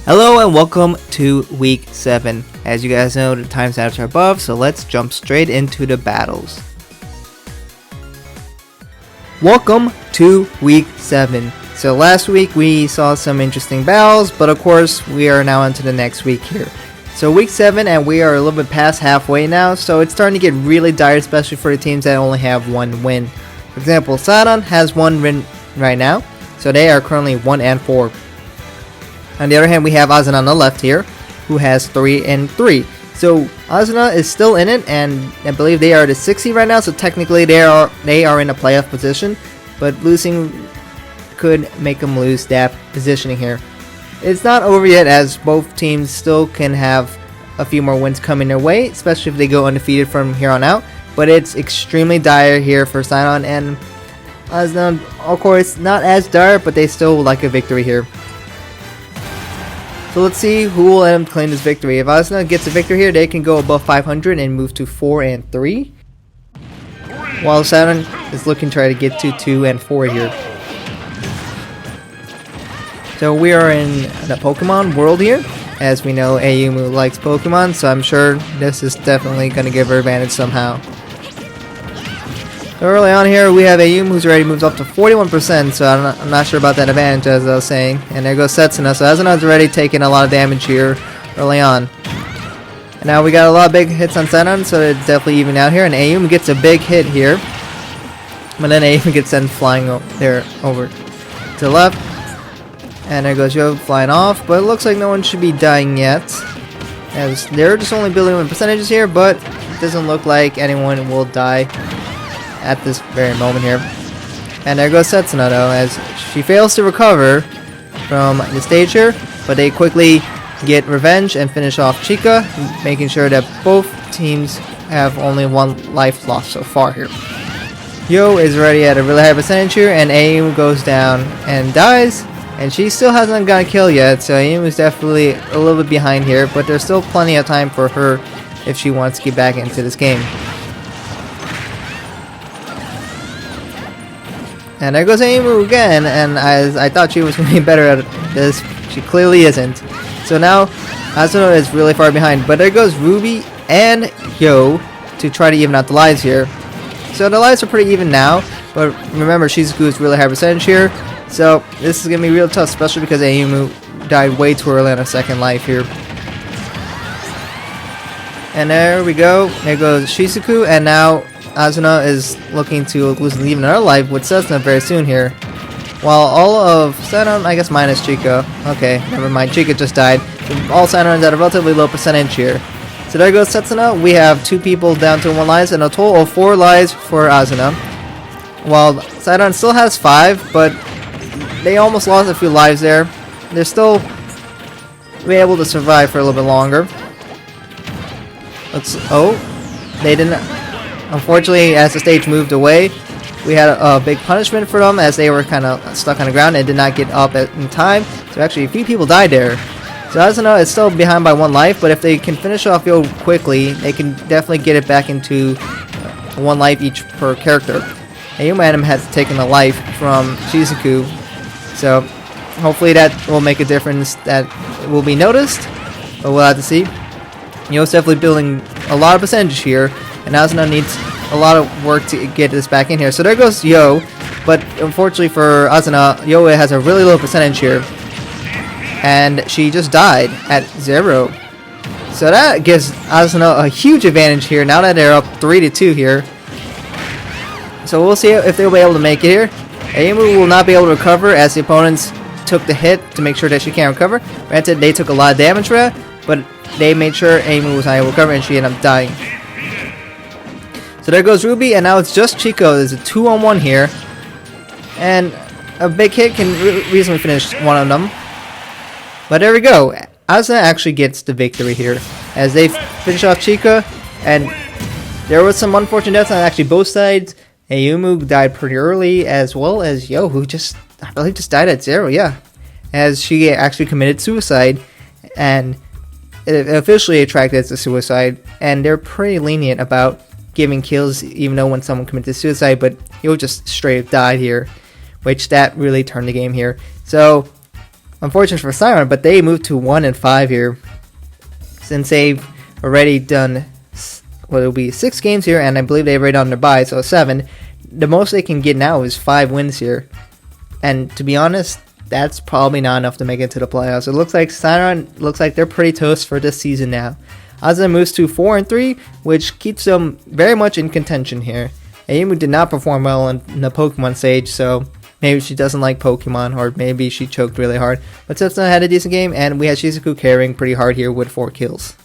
Hello and welcome to week 7. As you guys know, the timestamps are above, so let's jump straight into the battles. Welcome to week 7. So last week we saw some interesting battles, but of course we are now into the next week here. So week 7 and we are a little bit past halfway now, so it's starting to get really dire, especially for the teams that only have one win. For example, CYaRon has one win right now, so they are currently 1-4. On the other hand, we have AZALEA on the left here, who has 3-3. So AZALEA is still in it, and I believe they are the 60 right now. So technically, they are in a playoff position, but losing could make them lose that positioning here. It's not over yet, as both teams still can have a few more wins coming their way, especially if they go undefeated from here on out. But it's extremely dire here for CYaRon, and AZALEA, of course, not as dire, but they still would like a victory here. So let's see who will end up claim this victory. If AZALEA gets a victory here, they can go above 500 and move to 4-3. While CYaRon is looking to try to get to 2-4 here. So we are in the Pokemon world here. As we know, Ayumu likes Pokemon, so I'm sure this is definitely going to give her advantage somehow. So early on here, we have Ayumu who's already moved up to 41%, so I'm not sure about that advantage, as I was saying. And there goes Setsuna, so Azuna's already taking a lot of damage here early on. And now we got a lot of big hits on CYaRon, so it's definitely even out here. And Ayumu gets a big hit here. But then Ayumu gets sent flying there over to the left. And there goes Yo flying off, but it looks like no one should be dying yet, as they're just only building in percentages here, but it doesn't look like anyone will die at this very moment here. And there goes Setsuna though, as she fails to recover from the stage here, but they quickly get revenge and finish off Chika, making sure that both teams have only one life lost so far here. Yo is already at a really high percentage here, and Ayumu goes down and dies, and she still hasn't got a kill yet, so Ayumu is definitely a little bit behind here, but there's still plenty of time for her if she wants to get back into this game. And there goes Ayumu again, and as I thought she was going to be better at this, she clearly isn't. So now, AZALEA is really far behind, but there goes Ruby and Yo to try to even out the lives here. So the lives are pretty even now, but remember, Shizuku is really high percentage here, so this is going to be real tough, especially because Ayumu died way too early on her second life here. And there we go, there goes Shizuku, and now AZALEA is looking to lose even another life with Setsuna very soon here. While all of CYaRon, I guess minus Chika. Okay, never mind, Chika just died. All CYaRon is at a relatively low percentage here. So there goes Setsuna. We have 2 people down to 1 lives and a total of 4 lives for AZALEA. While CYaRon still has 5, but they almost lost a few lives there. They're still be able to survive for a little bit longer. They didn't. Unfortunately, as the stage moved away, we had a big punishment for them, as they were kind of stuck on the ground and did not get up in time. So actually a few people died there. So AZALEA is still behind by 1 life, but if they can finish off Yo quickly, they can definitely get it back into 1 life each per character. Ayumu has taken a life from Shizuku, so hopefully that will make a difference that will be noticed, but we'll have to see. Yo's definitely building a lot of percentage here, and AZALEA needs a lot of work to get this back in here. So there goes Yo, but unfortunately for AZALEA, Yo has a really low percentage here, and she just died at 0. So that gives AZALEA a huge advantage here, now that they're up 3-2 here. So we'll see if they'll be able to make it here. Ayumu will not be able to recover, as the opponents took the hit to make sure that she can't recover. Granted, they took a lot of damage for that, but they made sure Ayumu was not able to recover, and she ended up dying. So there goes Ruby, and now it's just Chico. There's a 2-on-1 here, and a big hit can reasonably finish one of them. But there we go. AZALEA actually gets the victory here, as they finish off Chika, and there was some unfortunate deaths on actually both sides. Ayumu died pretty early, as well as Yo, who I believe just died at 0, yeah, as she actually committed suicide, and it officially attracted as a suicide, and they're pretty lenient about giving kills even though when someone commits suicide, but Yo just straight up died here, which that really turned the game here. So unfortunate for CYaRon, but they moved to 1 and 5 here. Since they've already done, well, it'll be 6 games here, and I believe they've already done their bye, so 7. The most they can get now is 5 wins here. And to be honest, that's probably not enough to make it to the playoffs. It looks like CYaRon looks like they're pretty toast for this season now. AZALEA moves to 4 and 3, which keeps them very much in contention here. Ayumu did not perform well in the Pokemon stage, so maybe she doesn't like Pokemon, or maybe she choked really hard. But Setsuna had a decent game, and we had Shizuku carrying pretty hard here with 4 kills.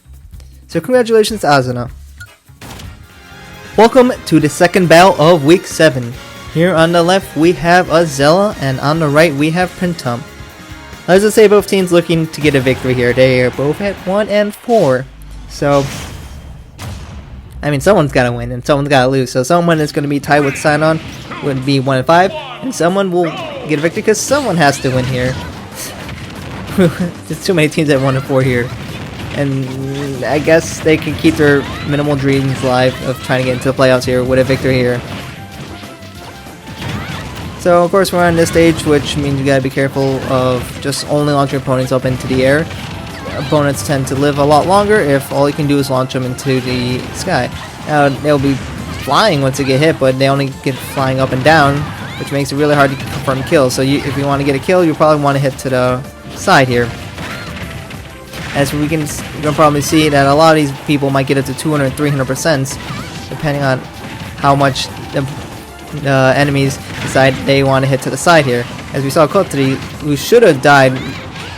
So congratulations to AZALEA. Welcome to the second battle of Week 7. Here on the left we have AZALEA, and on the right we have Printemps. Let's just say both teams looking to get a victory here. They are both at 1 and 4. So, I mean, someone's got to win and someone's got to lose. So someone is going to be tied with CYaRon, would be 1 and 5, and someone will get a victory because someone has to win here. There's too many teams at 1 and 4 here. And I guess they can keep their minimal dreams alive of trying to get into the playoffs here with a victory here. So of course we're on this stage, which means you gotta be careful of just only launching opponents up into the air. Opponents tend to live a lot longer if all you can do is launch them into the sky. Now they'll be flying once they get hit, but they only get flying up and down, which makes it really hard to confirm kills. So if you want to get a kill, you probably want to hit to the side here. As we can probably see that a lot of these people might get up to 200, 300%, depending on how much the enemies decide they want to hit to the side here. As we saw Kotari, who should have died,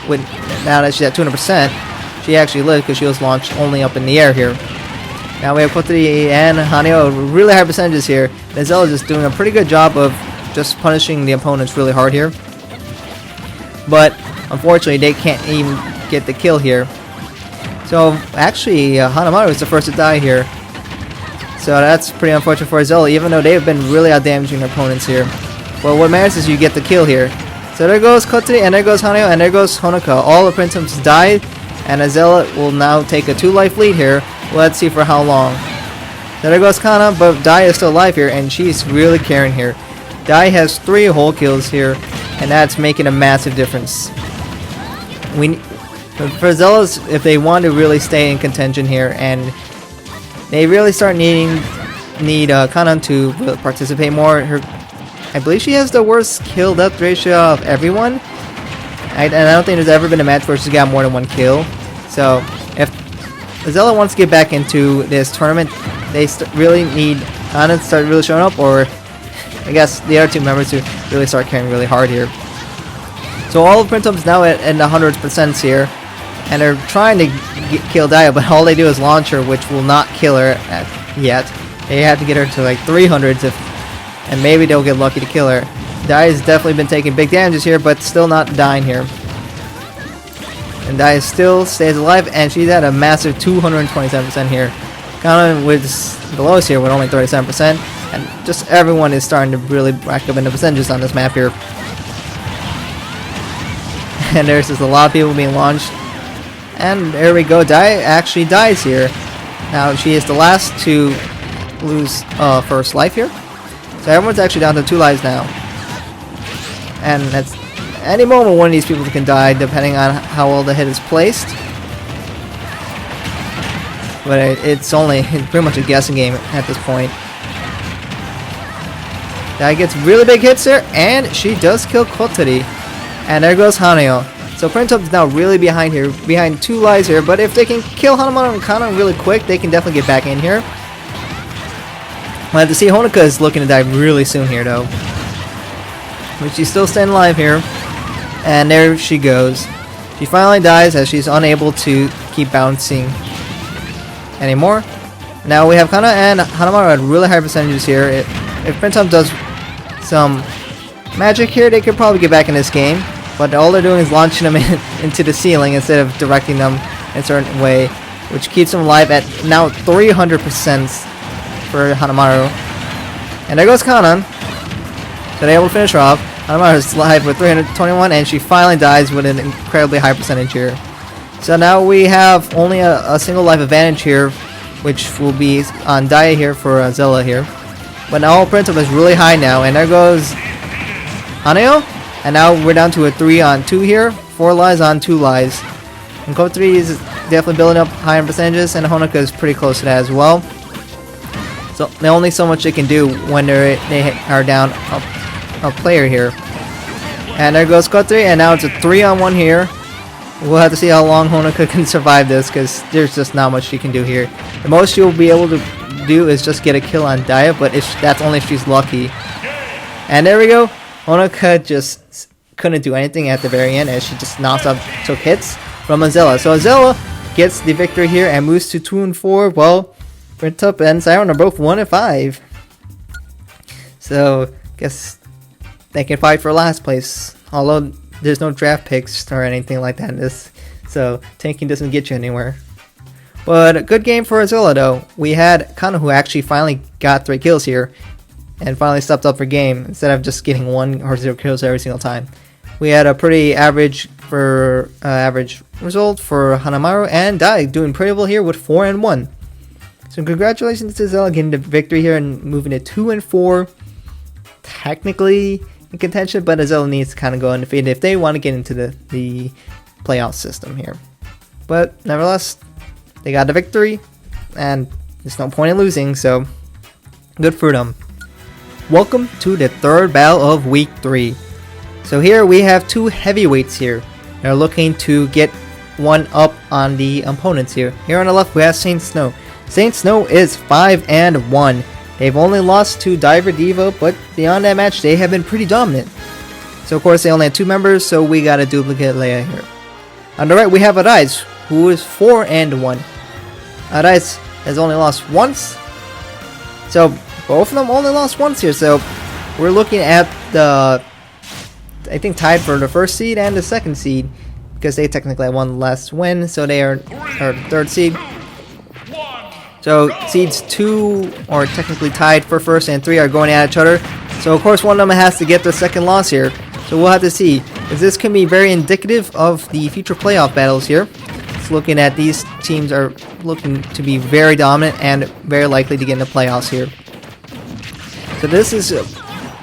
with now that she's at 200%, she actually lived because she was launched only up in the air here. Now we have Kotari and Haneo, really high percentages here. AZALEA is just doing a pretty good job of just punishing the opponents really hard here. But unfortunately, they can't even get the kill here. So actually, Hanamaru is the first to die here. So that's pretty unfortunate for AZALEA, even though they've been really out-damaging their opponents here. But what matters is you get the kill here. So there goes Kotari, and there goes Haneo, and there goes Honoka. All the Printemps died, and AZALEA will now take a 2-life lead here. Let's see for how long. So there goes Kanan, but Dai is still alive here, and she's really carrying here. Dai has 3 whole kills here, and that's making a massive difference. For AZALEA, if they want to really stay in contention here, and they really start need Kanan to participate more. I believe she has the worst kill death ratio of everyone, and I don't think there's ever been a match where she's got more than 1 kill. So if AZALEA wants to get back into this tournament, they really need Kanan to start really showing up, or I guess the other 2 members to really start carrying really hard here. So all of Printemps now at the 100% here, and they're trying to kill Daya, but all they do is launch her, which will not kill her yet. They have to get her to like 300s, and maybe they'll get lucky to kill her. Daya's definitely been taking big damages here, but still not dying here. And Daya still stays alive, and she's at a massive 227% here. Kanan with the lowest here with only 37%, and just everyone is starting to really rack up in the percentages on this map here. And there's just a lot of people being launched. And there we go, Dai actually dies here. Now she is the last to lose first life here. So everyone's actually down to 2 lives now. And that's any moment one of these people can die depending on how well the hit is placed. But it's pretty much a guessing game at this point. Dai gets really big hits here, and she does kill Kotari. And there goes Haneo. So Printemps is now really behind here, behind 2 lives here, but if they can kill Hanamaru and Kanan really quick, they can definitely get back in here. We'll have to see. Honoka is looking to die really soon here though. But she's still staying alive here. And there she goes. She finally dies as she's unable to keep bouncing anymore. Now we have Kanan and Hanamaru at really high percentages here. If Printemps does some magic here, they could probably get back in this game. But all they're doing is launching them into the ceiling instead of directing them in a certain way, which keeps them alive at now 300% for Hanamaru. And there goes Kanan. So they're able to finish her off. Hanamaru is alive with 321, and she finally dies with an incredibly high percentage here. So now we have only a single life advantage here, which will be on Daya here for AZALEA here. But now Printemps is really high now, and there goes Haneo. And now we're down to a 3-on-2 here 4 lives on 2 lives. And Code 3 is definitely building up higher percentages, and Honoka is pretty close to that as well. So there's only so much they can do when they are down a player here. And there goes Code 3, and now it's a 3-on-1 here. We'll have to see how long Honoka can survive this, because there's just not much she can do here. The most she'll be able to do is just get a kill on Dia, but that's only if she's lucky. And there we go. Honoka just couldn't do anything at the very end, as she just took hits from AZALEA. So AZALEA gets the victory here and moves to 2-4. Well, Top and CYaRon are both 1-5. So guess they can fight for last place. Although there's no draft picks or anything like that in this, so tanking doesn't get you anywhere. But a good game for AZALEA though. We had Kanan, who actually finally got 3 kills here, and finally stepped up her game instead of just getting 1 or 0 kills every single time. We had a pretty average result for Hanamaru, and Dai doing pretty well here with 4-1. So congratulations to AZALEA getting the victory here and moving to 2-4. Technically in contention, but AZALEA needs to kind of go undefeated if they want to get into the playoff system here. But nevertheless, they got the victory, and there's no point in losing, so good for them. Welcome to the third battle of week 3. So here we have 2 heavyweights here. They're looking to get one up on the opponents here. Here on the left we have Saint Snow. Saint Snow is 5-1. They've only lost to DiverDiva, but beyond that match they have been pretty dominant. So of course they only have 2 members, so we got a duplicate Leia here. On the right we have Arise, who is 4-1. Arise has only lost once. So both of them only lost once here, so we're looking at the, I think, tied for the first seed and the second seed, because they technically had 1 last win, so they are the 3rd seed. So seeds 2 are technically tied for 1st, and 3 are going at each other. So of course one of them has to get the 2nd loss here. So we'll have to see, as this can be very indicative of the future playoff battles here. It's looking at these teams are looking to be very dominant and very likely to get into playoffs here. So this is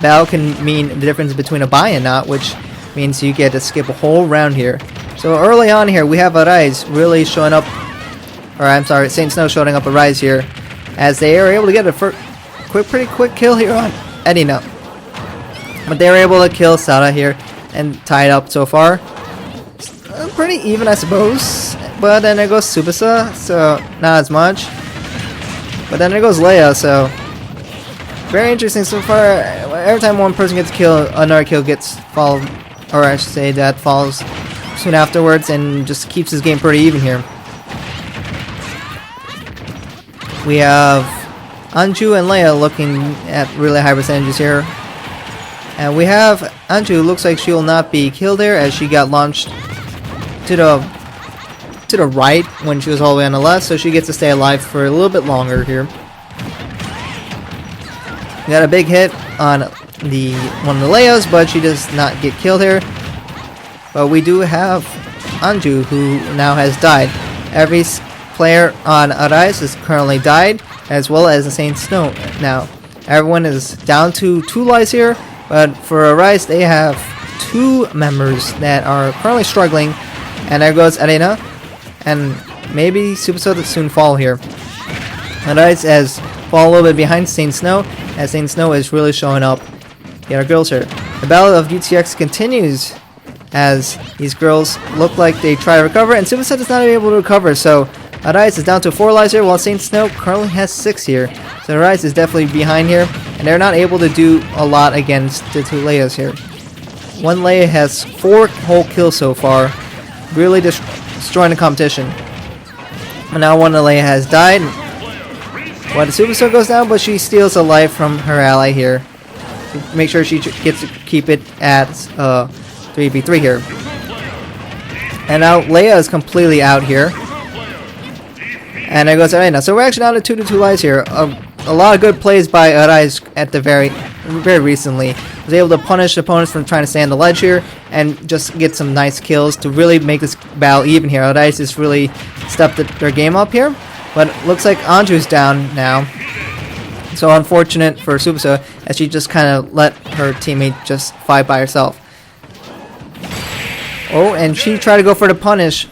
battle can mean the difference between a bye and not, which means you get to skip a whole round here. So early on here we have Arise really showing up, or I'm sorry, Saint Snow showing up Arise here, as they are able to get a pretty quick kill here on Erena. But they were able to kill Sada here and tie it up so far. Pretty even, I suppose. But then there goes Tsubasa, so not as much. But then there goes Leia, so very interesting so far. Every time one person gets killed, another kill gets followed, or I should say that follows soon afterwards, and just keeps this game pretty even here. We have Anju and Leia looking at really high percentages here. And we have Anju, looks like she will not be killed there, as she got launched to the right when she was all the way on the left, so she gets to stay alive for a little bit longer here. We got a big hit on one of the Leias, but she does not get killed here. But we do have Anju, who now has died. Every player on Arise is currently died, as well as the Saint Snow. Now everyone is down to 2 lives here, but for Arise they have 2 members that are currently struggling. And there goes Erena, and maybe Tsubasa will soon fall here. Arise has fallen a little bit behind Saint Snow, as Saint Snow is really showing up. The other girls here. The battle of UTX continues, as these girls look like they try to recover, and Tsubasa is not able to recover, so Arise is down to 4 lives here, while Saint Snow currently has 6 here. So Arise is definitely behind here, and they're not able to do a lot against the 2 Leias here. One Leia has 4 whole kills so far, really destroying the competition. And now one Leia has died. Well, the Tsubasa goes down, but she steals a life from her ally here. Make sure she gets to keep it at 3v3 here. And now Leia is completely out here. And there goes Erena. So we're actually down to 2-2 lives here. A lot of good plays by Arise at the very recently. Was able to punish opponents from trying to stay on the ledge here and just get some nice kills to really make this battle even here. Arise has really stepped their game up here. But looks like Anju's down now. So unfortunate for Tsubasa, as she just kind of let her teammate just fight by herself. Oh, and she tried to go for the punish,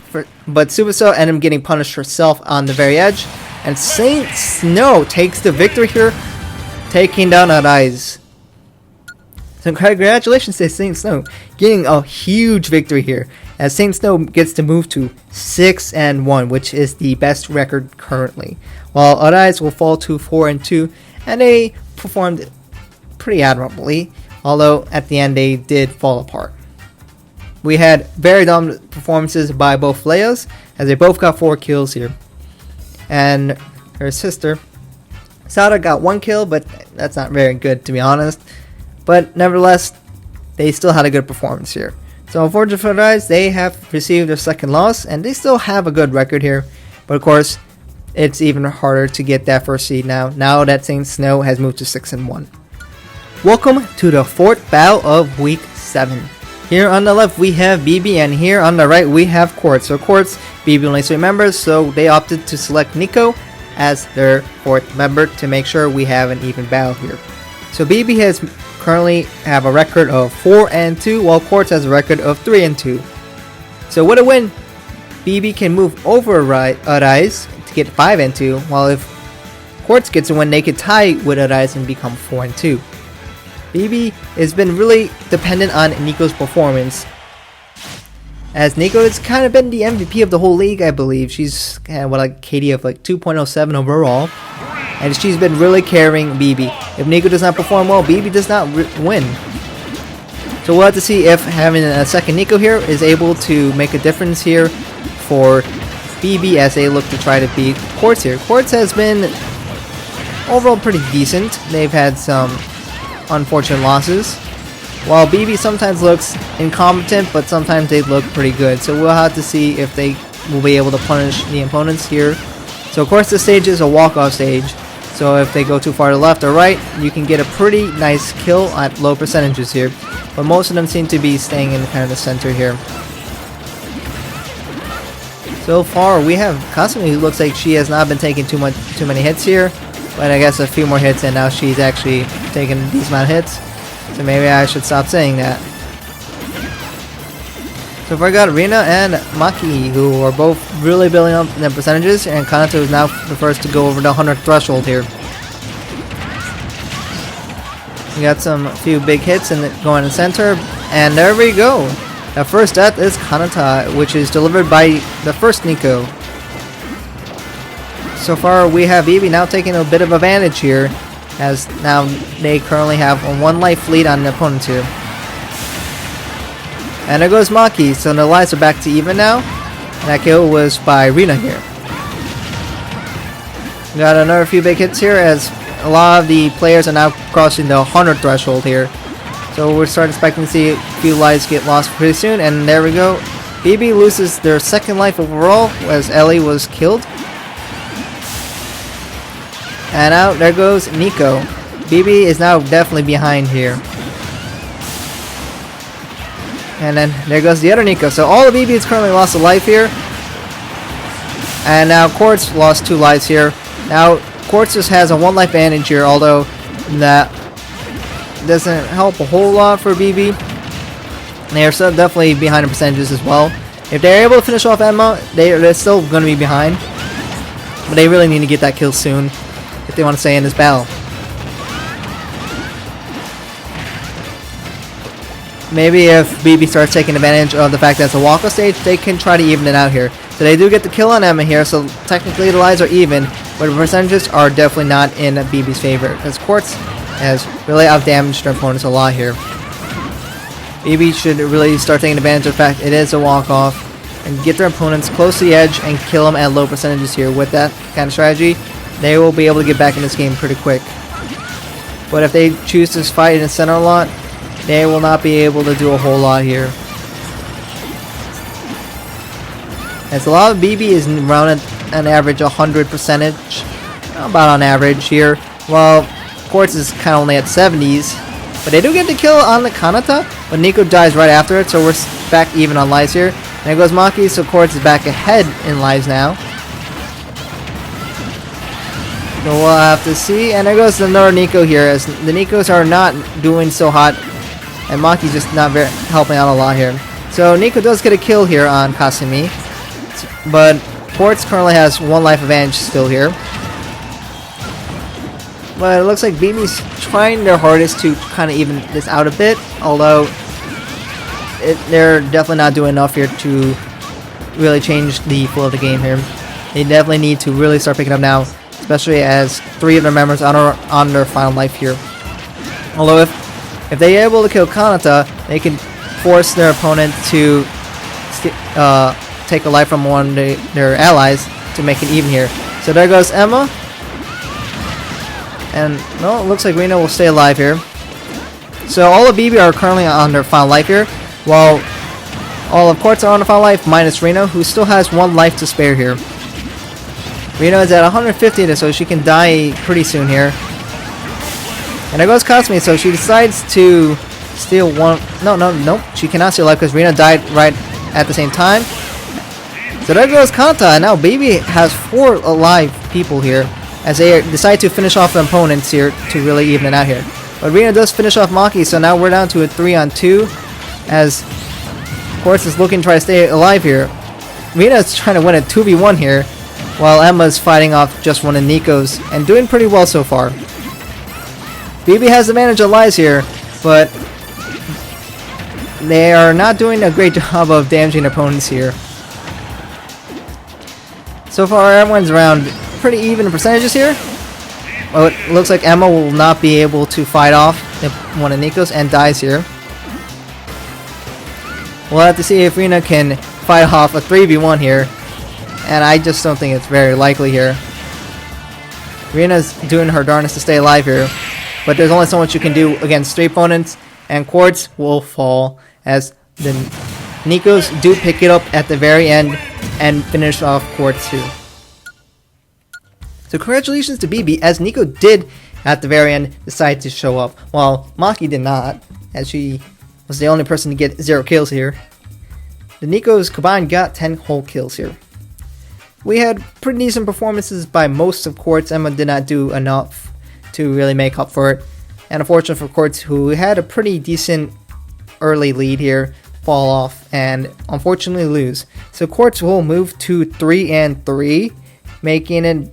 but Tsubasa ended up getting punished herself on the very edge. And Saint Snow takes the victory here, taking down Arise. So congratulations to Saint Snow, getting a huge victory here, as Saint Snow gets to move to 6-1, which is the best record currently, while Arise will fall to 4-2, and they performed pretty admirably, although at the end they did fall apart. We had very dominant performances by both players, as they both got 4 kills here. And her sister, Sada, got 1 kill, but that's not very good, to be honest. But nevertheless, they still had a good performance here. So unfortunately for Arise, they have received their second loss, and they still have a good record here. But of course, it's even harder to get that first seed now that Saint Snow has moved to 6-1. Welcome to the 4th battle of Week 7. Here on the left we have BiBi, and here on the right we have Quartz. So Quartz, BiBi only 3 members, so they opted to select Nico as their 4th member to make sure we have an even battle here. So BiBi has currently have a record of 4-2, while Quartz has a record of 3-2. So with a win, BiBi can move over Arise to get 5-2, while if Quartz gets a win, they could tie with Arise and become 4-2. BiBi has been really dependent on Nico's performance, as Nico has kind of been the MVP of the whole league, I believe. She's had a KD of 2.07 overall, and she's been really carrying BiBi. If Nico does not perform well, BiBi does not win. So we'll have to see if having a second Nico here is able to make a difference here for BiBi as they look to try to beat Quartz here. Quartz has been overall pretty decent. They've had some unfortunate losses, while BiBi sometimes looks incompetent, but sometimes they look pretty good. So we'll have to see if they will be able to punish the opponents here. So of course this stage is a walk-off stage, so if they go too far to the left or right, you can get a pretty nice kill at low percentages here, but most of them seem to be staying in kind of the center here. So far we have Kasumi, who looks like she has not been taking too many hits here, but I guess a few more hits and now she's actually taking a decent amount of hits. So maybe I should stop saying that. So far I got Erena and Maki, who are both really building up their percentages, and Kanan is now the first to go over the 100 threshold here. We got some few big hits and going in the center, and there we go. The first death is Kanata, which is delivered by the first Nico. So far we have BiBi now taking a bit of advantage here, as now they currently have a 1 life lead on the opponents here. And there goes Maki, so the lives are back to even now. And that kill was by Erena here. We got another few big hits here, as a lot of the players are now crossing the 100 threshold here. So we're starting expecting to see a few lives get lost pretty soon, and there we go. BiBi loses their 2nd life overall, as Ellie was killed. And out there goes Nico. BiBi is now definitely behind here. And then there goes the other Nico. So all of BiBi has currently lost a life here. And now Quartz lost 2 lives here. Now Quartz just has a 1 life advantage here, although that doesn't help a whole lot for BiBi. They are still definitely behind in percentages as well. If they're able to finish off Emma, they're still going to be behind. But they really need to get that kill soon if they want to stay in this battle. Maybe if BiBi starts taking advantage of the fact that it's a walk-off stage, they can try to even it out here. So they do get the kill on Emma here, so technically the lives are even, but the percentages are definitely not in BiBi's favor, because Quartz has really outdamaged their opponents a lot here. BiBi should really start taking advantage of the fact it is a walk-off, and get their opponents close to the edge and kill them at low percentages here. With that kind of strategy, they will be able to get back in this game pretty quick. But if they choose to fight in the center a lot, they will not be able to do a whole lot here. As a lot of BiBi is around an average 100 percentage, about on average here, while Quartz is kind of only at 70s. But they do get the kill on the Kanata, but Nico dies right after it, so we're back even on lives here. And there goes Maki, so Quartz is back ahead in lives now. So we'll have to see. And there goes another Nico here, as the Nikos are not doing so hot, and Maki's just not helping out a lot here. So Nico does get a kill here on Kasumi, but Quartz currently has 1 life advantage still here. But it looks like BiBi's trying their hardest to kind of even this out a bit, although they're definitely not doing enough here to really change the flow of the game here. They definitely need to really start picking up now, especially as 3 of their members are on their final life here. Although if they're able to kill Kanata, they can force their opponent to take a life from one of their allies to make it even here. So there goes Emma. And no, it looks like Rina will stay alive here. So all of BiBi are currently on their final life here, while all of Quartz are on the final life minus Rina, who still has 1 life to spare here. Rina is at 150, so she can die pretty soon here. And there goes Kasumi, so she decides to steal one. No, she cannot steal life because Rina died right at the same time. So there goes Kanta, and now BiBi has 4 alive people here, as they decide to finish off the opponents here to really even it out here. But Rina does finish off Maki, so now we're down to a 3-on-2, as Quartz is looking to try to stay alive here. Rina is trying to win a 2v1 here, while Emma's fighting off just one of Nico's, and doing pretty well so far. BiBi has the advantage of lives here, but they are not doing a great job of damaging opponents here. So far, everyone's around pretty even percentages here. Well, it looks like Emma will not be able to fight off one of Nico's and dies here. We'll have to see if Rina can fight off a 3v1 here, and I just don't think it's very likely here. Rina's doing her darndest to stay alive here, but there's only so much you can do against 3 opponents, and Quartz will fall as the Nico's do pick it up at the very end and finish off Quartz too. So congratulations to BiBi, as Nico did at the very end decide to show up, while Maki did not, as she was the only person to get 0 kills here. The Nico's combined got 10 whole kills here. We had pretty decent performances by most of Quartz. Emma did not do enough to really make up for it, and unfortunate for Quartz, who had a pretty decent early lead here, fall off and unfortunately lose. So Quartz will move to 3-3, making it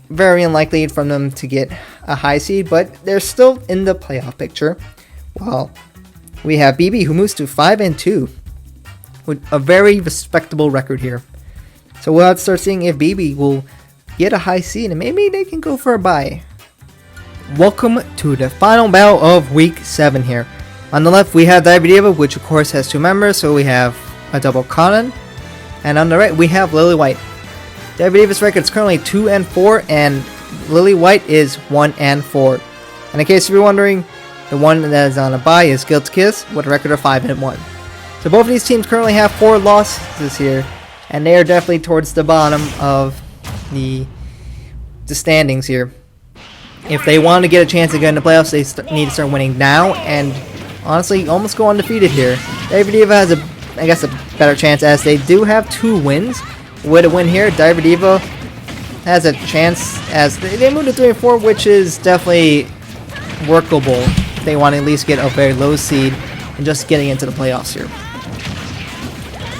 very unlikely for them to get a high seed, but they're still in the playoff picture. While we have BiBi, who moves to 5-2 with a very respectable record here. So we'll have to start seeing if BiBi will get a high seed and maybe they can go for a bye. Welcome to the final battle of week 7 here. On the left we have DiverDiva, which of course has 2 members, so we have a double Kanan. And on the right we have Lily White. DiverDiva's record is currently 2-4, and Lily White is 1-4. And in case you're wondering, the one that is on a bye is Guilt's Kiss with a record of 5-1. So both of these teams currently have 4 losses here, and they are definitely towards the bottom of the standings here. If they want to get a chance to get in the playoffs, they need to start winning now, and honestly, almost go undefeated here. DiverDiva has a better chance, as they do have 2 wins. With a win here, DiverDiva has a chance, as they move to 3-4, which is definitely workable if they want to at least get a very low seed and just getting into the playoffs here.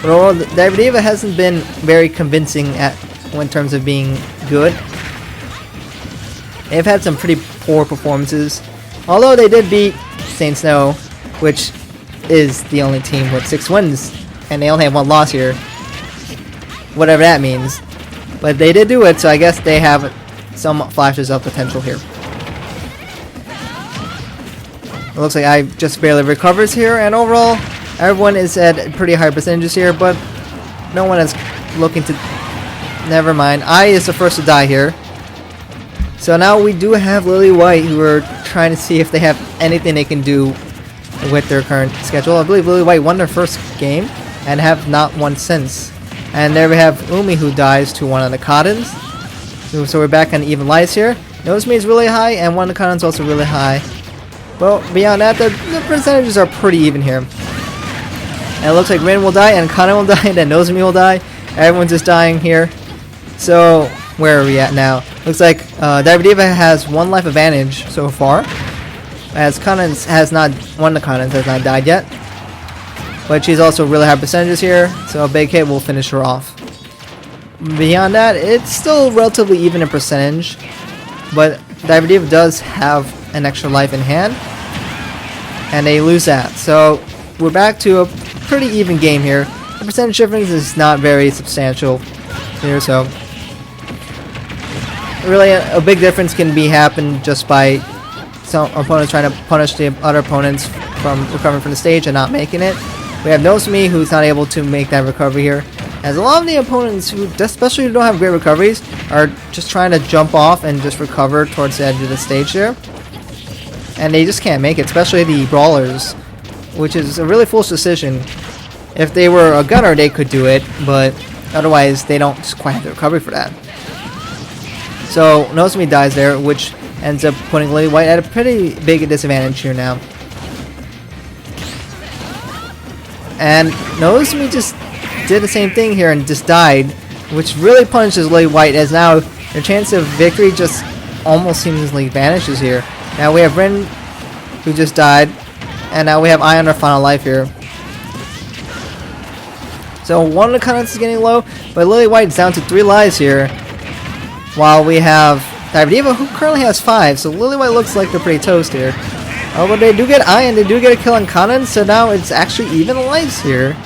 But overall, DiverDiva hasn't been very convincing in terms of being good. They've had some pretty poor performances, although they did beat Saint Snow, which is the only team with 6 wins, and they only have 1 loss here. Whatever that means. But they did do it, so I guess they have some flashes of potential here. It looks like I just barely recovers here, and overall, everyone is at pretty high percentages here, but no one is looking to... Never mind. I is the first to die here. So now we do have Lily White, who are trying to see if they have anything they can do with their current schedule. I believe Lily White won their first game, and have not won since. And there we have Umi, who dies to one of the Kanans. So we're back on even lives here. Nozomi is really high, and one of the Kanans also really high. Well, beyond that, the percentages are pretty even here. And it looks like Rin will die, and Kanan will die, and then Nozomi will die. Everyone's just dying here. So, where are we at now? Looks like DiverDiva has 1 life advantage so far, as Kanan has not, one of the Kanans has not died yet. but she's also really high percentages here, so a big hit will finish her off. Beyond that, it's still relatively even in percentage, but DiverDiva does have an extra life in hand, and they lose that. So we're back to a pretty even game here. The percentage difference is not very substantial here, so really a big difference can be happened just by some opponents trying to punish the other opponents from recovering from the stage and not making it. We have Nozomi, who's not able to make that recovery here, as a lot of the opponents, who especially who don't have great recoveries, are just trying to jump off and just recover towards the edge of the stage there, and they just can't make it, especially the brawlers, which is a really foolish decision. If they were a gunner, they could do it, but otherwise they don't just quite have the recovery for that. So Nozomi dies there, which ends up putting Lily White at a pretty big disadvantage here now. And Nozomi just did the same thing here and just died, which really punishes Lily White, as now their chance of victory just almost seemingly vanishes here. Now we have Rin, who just died, and now we have Ai on her final life here. So one of the Kanans is getting low, but Lily White's down to 3 lives here, while we have DiverDiva, who currently has 5, so Lily White looks like they're pretty toast here. Oh, but they do get Ai, and they do get a kill on Kanan, so now it's actually even lives here.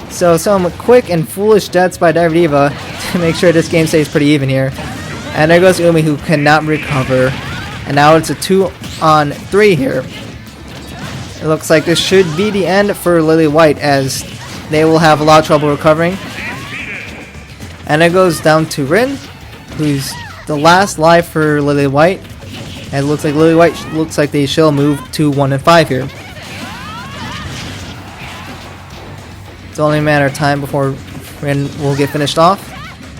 So some quick and foolish deaths by DiverDiva to make sure this game stays pretty even here. And there goes Umi, who cannot recover, and now it's a 2-on-3 here. It looks like this should be the end for Lily White, as they will have a lot of trouble recovering. And it goes down to Rin, who's the last life for Lily White. And it looks like Lily White looks like they shall move to 1-5 here. It's only a matter of time before Rin will get finished off,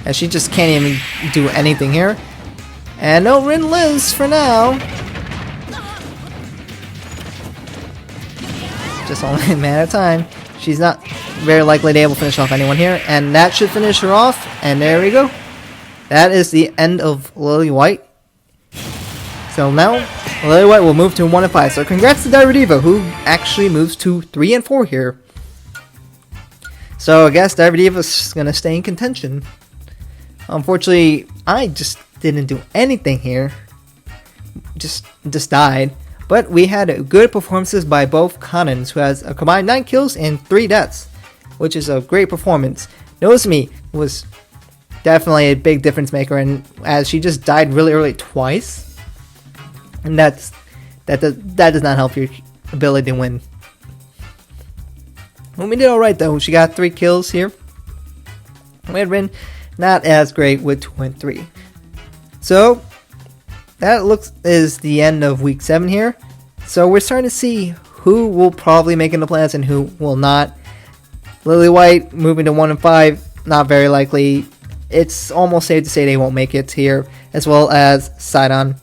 as she just can't even do anything here. And no, Rin lives for now. Just only a matter of time. She's not very likely to be able to finish off anyone here, and that should finish her off. And there we go. That is the end of Lily White. So now Lily White will move to 1-5. So congrats to DiverDiva, who actually moves to 3-4 here. So I guess DiverDiva's gonna stay in contention. Unfortunately, I just didn't do anything here. Just died. But we had good performances by both Kanans, who has a combined 9 kills and 3 deaths, which is a great performance. Nozomi was definitely a big difference maker, and as she just died really early twice, and that does not help your ability to win. Umi did alright though. She got 3 kills here. We had Rin not as great with 2 and 3. So that is the end of week 7 here. So we're starting to see who will probably make it in the playoffs and who will not. Lily White moving to 1-5, not very likely. It's almost safe to say they won't make it here, as well as CYaRon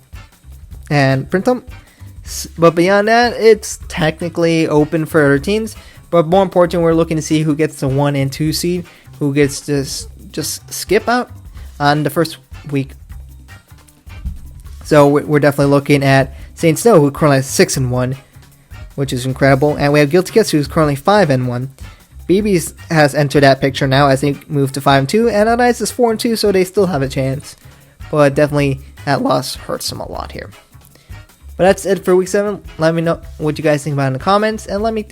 and Printemps. But beyond that, it's technically open for other teams. But more important, we're looking to see who gets the 1 and 2 seed, who gets to just skip out on the first week. So we're definitely looking at Saint Snow, who currently has 6-1, which is incredible. And we have Guilty Kiss, who's currently 5-1. BiBi has entered that picture now as they move to 5-2, and Ice is 4-2, so they still have a chance. But definitely that loss hurts them a lot here. But that's it for week 7. Let me know what you guys think about it in the comments, and let me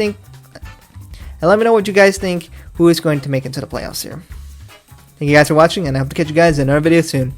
know what you guys think who is going to make it to the playoffs here. Thank you guys for watching, and I hope to catch you guys in another video soon.